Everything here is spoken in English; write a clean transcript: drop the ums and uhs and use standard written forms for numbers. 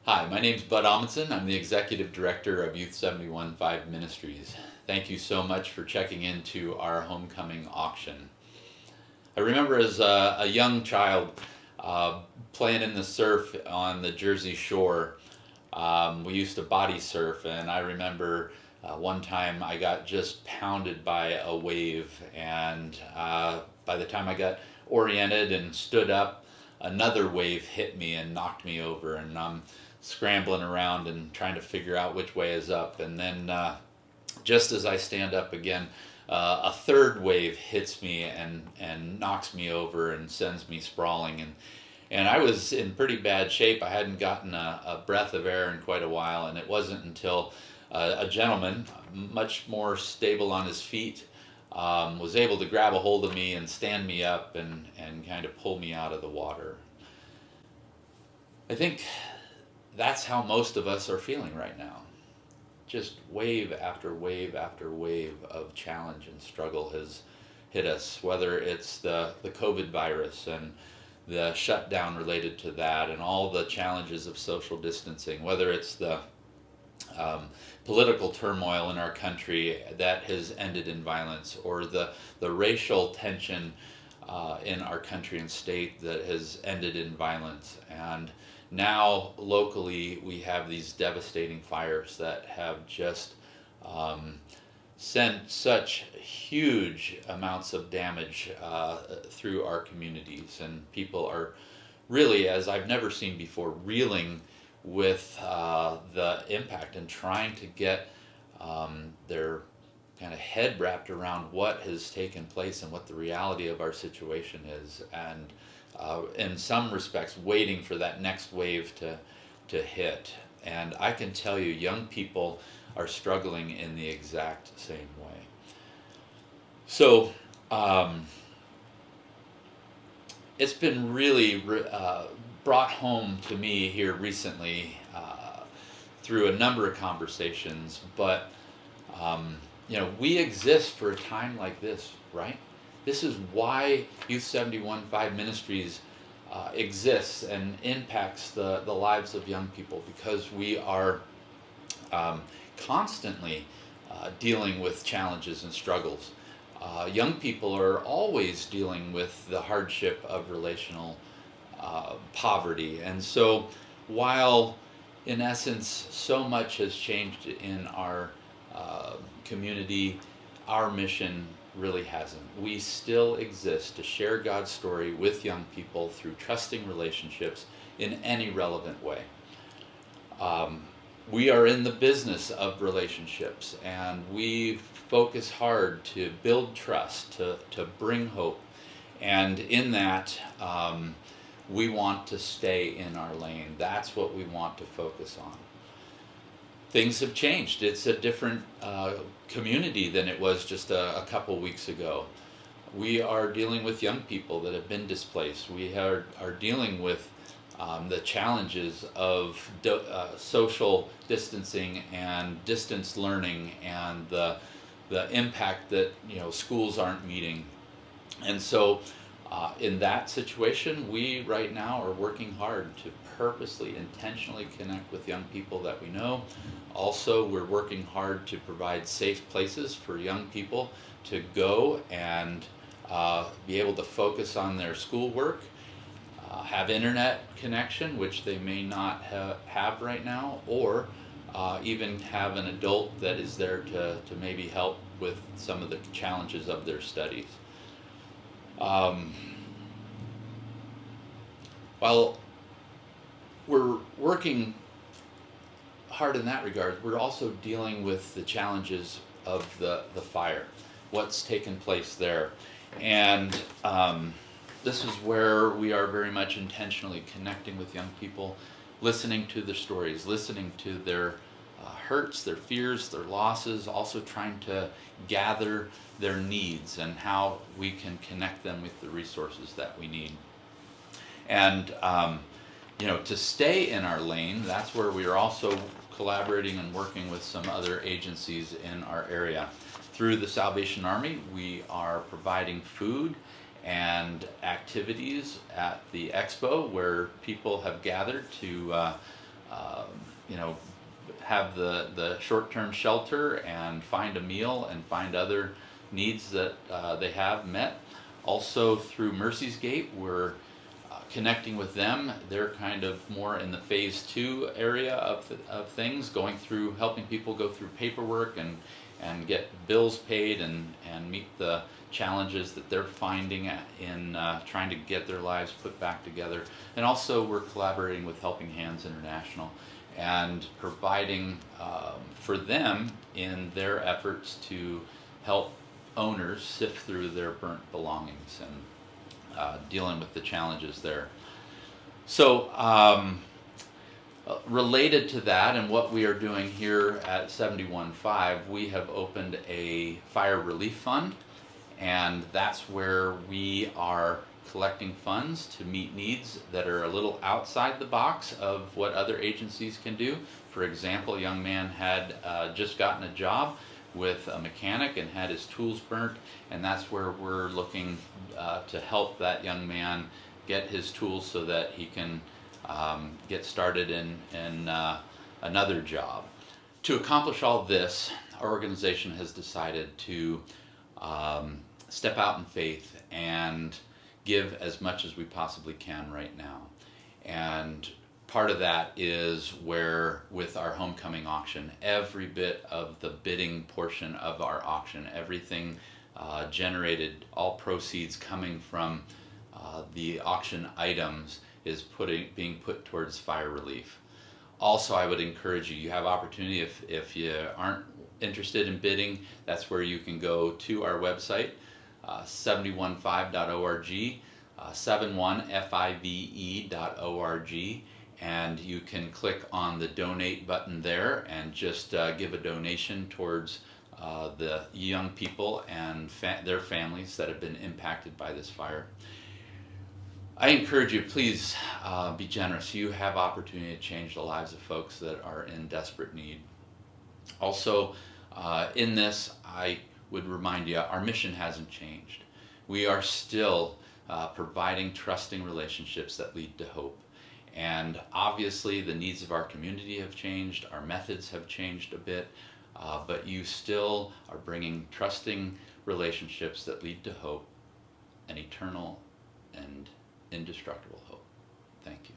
Hi, my name's Bud Amundsen. I'm the Executive Director of Youth 715 Ministries. Thank you so much for checking into our homecoming auction. I remember as a young child playing in the surf on the Jersey Shore. We used to body surf, and I remember one time I got just pounded by a wave, and by the time I got oriented and stood up, another wave hit me and knocked me over, and I'm scrambling around and trying to figure out which way is up. And then just as I stand up again, a third wave hits me and knocks me over and sends me sprawling. And I was in pretty bad shape. I hadn't gotten a breath of air in quite a while, and it wasn't until a gentleman, much more stable on his feet, was able to grab a hold of me and stand me up and kind of pull me out of the water. I think that's how most of us are feeling right now. Just wave after wave after wave of challenge and struggle has hit us, whether it's the COVID virus and the shutdown related to that and all the challenges of social distancing, whether it's the um, political turmoil in our country that has ended in violence, or the racial tension in our country and state that has ended in violence. And now, locally, we have these devastating fires that have just um, sent such huge amounts of damage through our communities. And people are really, as I've never seen before, reeling with the impact and trying to get their kind of head wrapped around what has taken place and what the reality of our situation is, and in some respects, waiting for that next wave to hit. And I can tell you, young people are struggling in the exact same way. So, um, it's been really brought home to me here recently through a number of conversations. But we exist for a time like this, right? This is why Youth 715 Ministries exists and impacts the lives of young people, because we are um, constantly dealing with challenges and struggles. Young people are always dealing with the hardship of relational poverty. And so, while in essence so much has changed in our community, our mission really hasn't. We still exist to share God's story with young people through trusting relationships in any relevant way. Um, we are in the business of relationships, and we focus hard to build trust, to bring hope. And in that, we want to stay in our lane. That's what we want to focus on. Things have changed. It's a different community than it was just a couple weeks ago. We are dealing with young people that have been displaced. We are dealing with the challenges of social distancing and distance learning, and the impact that schools aren't meeting. And so, in that situation, we right now are working hard to purposely, intentionally connect with young people that we know. Also, we're working hard to provide safe places for young people to go and be able to focus on their schoolwork, have internet connection, which they may not have right now, or even have an adult that is there to maybe help with some of the challenges of their studies. Um, while we're working hard in that regard, we're also dealing with the challenges of the fire, what's taken place there. And this is where we are very much intentionally connecting with young people, listening to their stories, listening to their hurts, their fears, their losses, also trying to gather their needs and how we can connect them with the resources that we need. And to stay in our lane, that's where we are also collaborating and working with some other agencies in our area. Through the Salvation Army, we are providing food and activities at the expo, where people have gathered to you know, have the short-term shelter and find a meal and find other needs that they have met. Also through Mercy's Gate, we're connecting with them. They're kind of more in the phase 2 area of things, going through, helping people go through paperwork and get bills paid and meet the challenges that they're finding in trying to get their lives put back together. And also we're collaborating with Helping Hands International and providing for them in their efforts to help owners sift through their burnt belongings and dealing with the challenges there. So related to that and what we are doing here at 71.5, we have opened a fire relief fund, and that's where we are collecting funds to meet needs that are a little outside the box of what other agencies can do. For example, a young man had just gotten a job with a mechanic and had his tools burnt, and that's where we're looking to help that young man get his tools so that he can get started in another job. To accomplish all this, our organization has decided to step out in faith and give as much as we possibly can right now. And part of that is where, with our homecoming auction, every bit of the bidding portion of our auction, everything generated, all proceeds coming from the auction items is being put towards fire relief. Also, I would encourage you, you have opportunity, if you aren't interested in bidding, that's where you can go to our website, 715.org, 71five.org, and you can click on the donate button there and just give a donation towards the young people and their families that have been impacted by this fire. I encourage you, please be generous. You have opportunity to change the lives of folks that are in desperate need. Also, in this, I would remind you, our mission hasn't changed. We are still providing trusting relationships that lead to hope. And obviously, the needs of our community have changed, our methods have changed a bit, but you still are bringing trusting relationships that lead to hope, an eternal and indestructible hope. Thank you.